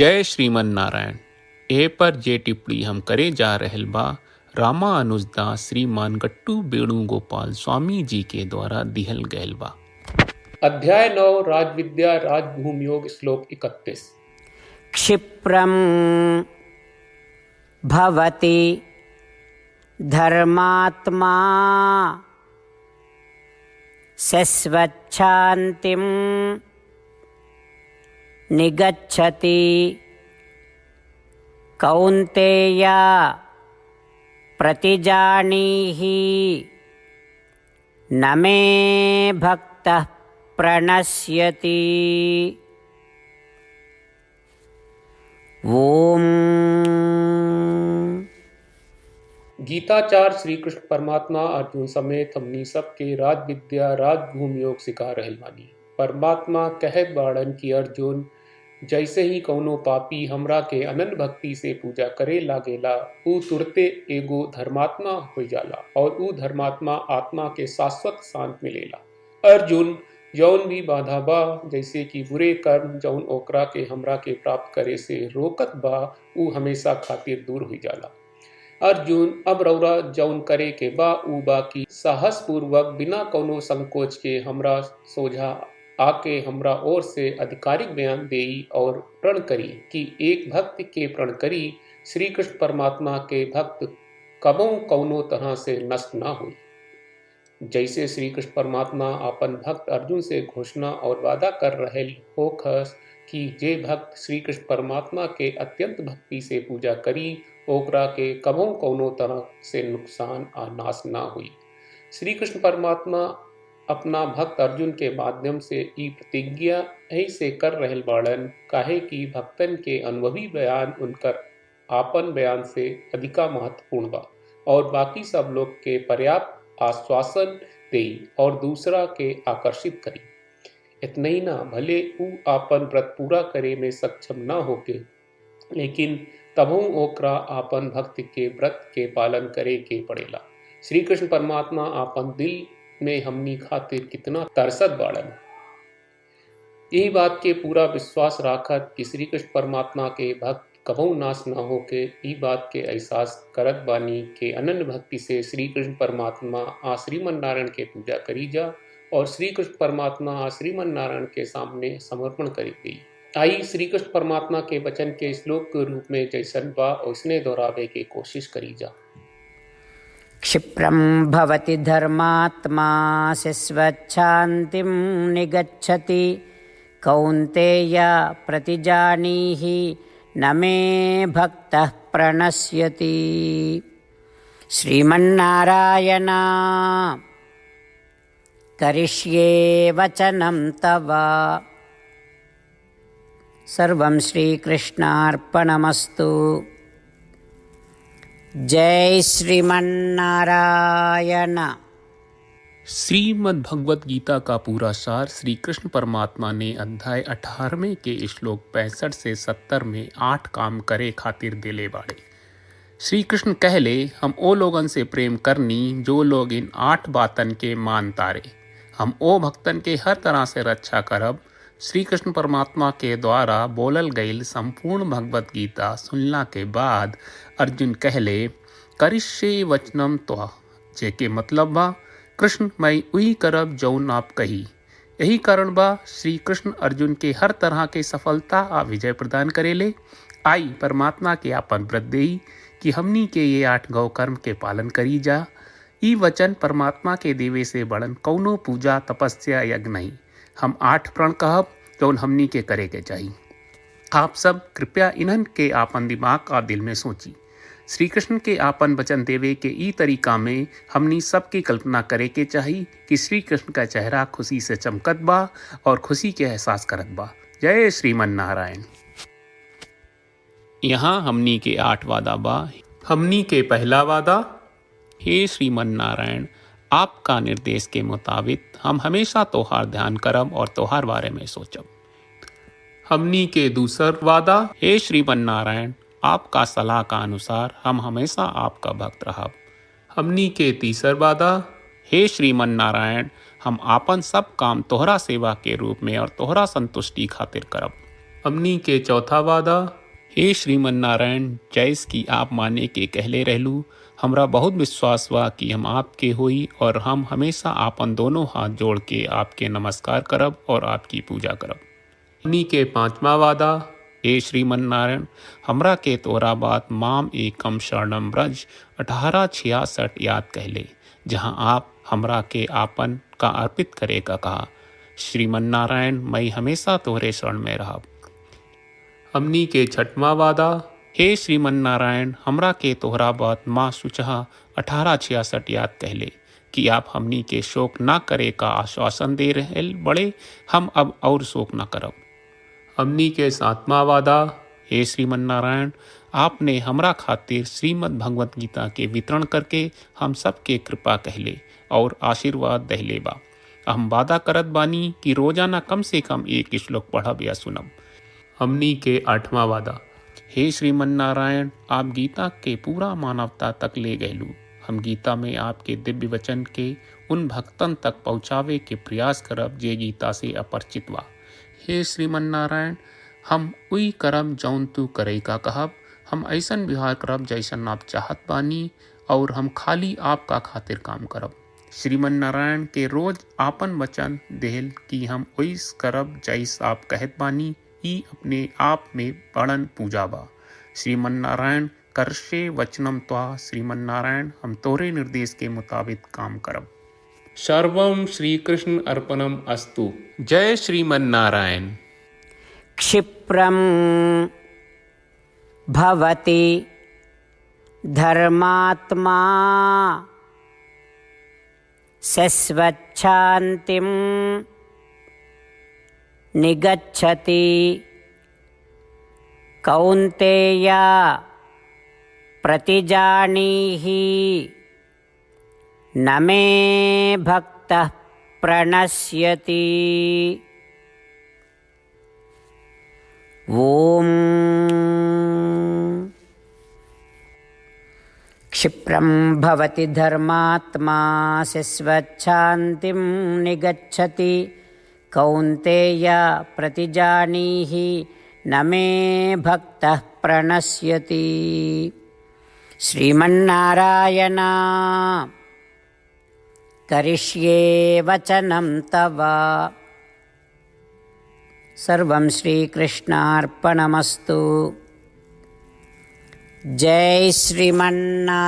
जय श्रीमन नारायण। ए पर जे टिप्पणी हम करे जा रहल बा रामानुजदास श्रीमान गट्टू वेणुगोपाल स्वामी जी के द्वारा दिहल गयल बा। अध्याय 9 राजविद्या राजभूम योग श्लोक 31। क्षिप्रं भवति धर्मात्मा शश्वच्छान्तिं निगच्छति कौन्तेय प्रतिजानीहि न मे भक्तः प्रणश्यति। ओम। गीताचार्य श्री कृष्ण परमात्मा अर्जुन समेत हमनी सबके राज विद्या राजभूम योग सिखा रहल बानी। परमात्मा कहत बाड़न कि अर्जुन, जैसे ही कौनो पापी हमरा के अनन्य भक्ति से पूजा करे लागेला ऊ तुरते एगो धर्मात्मा हो जाला और ऊ धर्मात्मा आत्मा के शाश्वत शांत मिलेला। अर्जुन, जौन भी बाधा बा जैसे कि बुरे कर्म जौन ओकरा के हमरा के प्राप्त करे से रोकत बा ऊ हमेशा खातिर दूर हो जाला। अर्जुन, अब रौरा जौन करे के बा ऊ बा की साहस पूर्वक बिना कौनो संकोच के हमरा सोझा आके हमरा ओर से आधिकारिक बयान देई और प्रण करी कि एक भक्त के प्रण करी श्री कृष्ण परमात्मा के भक्त कबों कौनो तरह से नष्ट ना हुई। जैसे श्री कृष्ण परमात्मा अपन भक्त अर्जुन से घोषणा और वादा कर रहे होखस कि जे भक्त श्री कृष्ण परमात्मा के अत्यंत भक्ति से पूजा करी ओकरा के कबों कौनो तरह से नुकसान आ नाश ना हुई। श्री कृष्ण परमात्मा अपना भक्त अर्जुन के माध्यम से ई प्रतिज्ञा ऐसे कर रहल बाड़न काहे कि भक्तन के अनुभवी बयान उनकर आपन बयान से अधिका महत्वपूर्ण बा और बाकी सब लोग के पर्याप्त आश्वासन देई और दूसरा के आकर्षित करी। इतना ही ना, भले ऊ आपन व्रत पूरा करे में सक्षम ना होके लेकिन तबों ओकरा आपन भक्त के व्रत के पालन करे के पड़ेला। श्री कृष्ण परमात्मा आपन दिल में हमनी खातिर कितना तरसत बाड़न। यही बात के पूरा विश्वास राखत कि श्री कृष्ण परमात्मा के भक्त कबहू नाश ना होके ई बात के एहसास करत बानी के अनन्य भक्ति से श्री कृष्ण परमात्मा आ श्रीमन नारायण के पूजा करी जा और श्री कृष्ण परमात्मा आ श्रीमन नारायण के सामने समर्पण करी गई। आई श्री कृष्ण परमात्मा के वचन के श्लोक के रूप में जैसन बा उसने दोहरावे के कोशिश करी जा। क्षिप्रं भवति धर्मात्मा शश्वच्छान्तिं निगच्छति कौन्तेय प्रतिजानीहि न मे भक्तः प्रणश्यति। श्रीमन्नारायण करिष्ये वचनं तव। सर्वं श्रीकृष्णार्पणमस्तु। जय श्रीमन्नारायण। श्रीमद् भगवत गीता का पूरा सार श्री कृष्ण परमात्मा ने अध्याय 18वें के श्लोक 65 से 70 में 8 काम करे खातिर दिले बाड़े। श्री कृष्ण कहले, हम ओ लोगन से प्रेम करनी जो लोग इन 8 बातन के मान तारे। हम ओ भक्तन के हर तरह से रक्षा करब। श्री कृष्ण परमात्मा के द्वारा बोलल गईल संपूर्ण भगवत गीता सुनला के बाद अर्जुन कहले, करिष्ये वचनम त्वा, जेके मतलब बा कृष्ण मैं वही करब जौन आप कही। यही कारण बा श्री कृष्ण अर्जुन के हर तरह के सफलता आ विजय प्रदान करेले। आई परमात्मा के आपन व्रत देई कि हमनी के ये 8 गौ कर्म के पालन करी जा। ई वचन परमात्मा के देवे से बड़न कौनो पूजा तपस्या यज्ञ नहीं। हम 8 प्रण कहब जौन हमनी के करे के चाहिए। आप सब कृपया इन्हन के आपन दिमाग और दिल में सोची। श्री कृष्ण के आपन वचन देवे के ई तरीका में हमनी सबकी कल्पना करे के चाहिए कि श्री कृष्ण का चेहरा खुशी से चमकत बा और खुशी के एहसास करत बा। जय श्रीमन नारायण। यहाँ हमनी के 8 वादा बा। हमनी के पहला वादा, हे श्रीमन नारायण, आपका निर्देश के मुताबिक हम हमेशा तोहार ध्यान करब और तोहार बारे में सोचब। हमनी के दूसर वादा, हे श्रीमन नारायण, आपका सलाह का अनुसार हम हमेशा आपका भक्त रहब। हमनी के तीसर वादा, हे श्रीमन नारायण, हम आपन सब काम तोहरा सेवा के रूप में और तोहरा संतुष्टि खातिर करब। हमनी के चौथा वादा। हे श्रीमन नारायण, जैस की आप माने के कहले रहलू, हमरा बहुत विश्वास बा कि हम आपके होई और हम हमेशा आपन दोनों हाथ जोड़ के आपके नमस्कार करब और आपकी पूजा करब। हमनी के पांचवा वादा। हे श्रीमन नारायण, हमरा के तोरा बात माम एकम शरणम ब्रज 1866 याद कहले, जहाँ आप हमरा के आपन का अर्पित करे का कहा। श्रीमन नारायण, मैं हमेशा तोहरे शरण में रहब। हमनी के छठवां वादा। हे श्रीमन नारायण, हमरा के तोहरा बात माँ सुचहा 1866 याद कहले कि आप हमनी के शोक ना करे का आश्वासन दे रहे बड़े, हम अब और शोक ना करब। हमनी के सातवां वादा। हे श्रीमन नारायण, आपने हमरा खातिर श्रीमद् भगवत गीता के वितरण करके हम सबके कृपा कहले और आशीर्वाद दहले बा। हम वादा करत बानी कि रोजाना कम से कम एक श्लोक पढ़ब या सुनब। हमनी के आठवां वादा। हे श्रीमन नारायण, आप गीता के पूरा मानवता तक ले गयलू। हम गीता में आपके दिव्य वचन के उन भक्तन तक पहुँचावे के प्रयास करब जे गीता से अपरिचित बा। हे श्रीमन नारायण, हम उई करब जौन तू करे का कहब। हम ऐसन व्यवहार करब जैसन आप चाहत बानी और हम खाली आपका खातिर काम करब। श्रीमन नारायण के रोज आपन वचन देहल कि हम ओइस करब जैस आप कहत बानी, ई अपने आप में बड़न पूजा बा। श्रीमन नारायण, करशे वचनम त्वा। श्रीमन नारायण, हम तोरे निर्देश के मुताबिक काम करब। सर्वम श्री कृष्ण अर्पणम अस्तु। जय श्रीमन नारायण। क्षिप्रं भवति धर्मात्मा शश्वच्छान्तिं निगच्छति कौन्तेय प्रतिजानीहि न मे भक्तः प्रणश्यति। ओम क्षिप्रं भवति धर्मात्मा शश्वच्छान्तिं निगच्छति कौन्तेय प्रतिजानीहि न मे भक्तः प्रणश्यति। श्रीमन्नारायण, करिष्ये वचनं तव। सर्वं श्रीकृष्णार्पणमस्तु। जय श्रीमन्नारायण।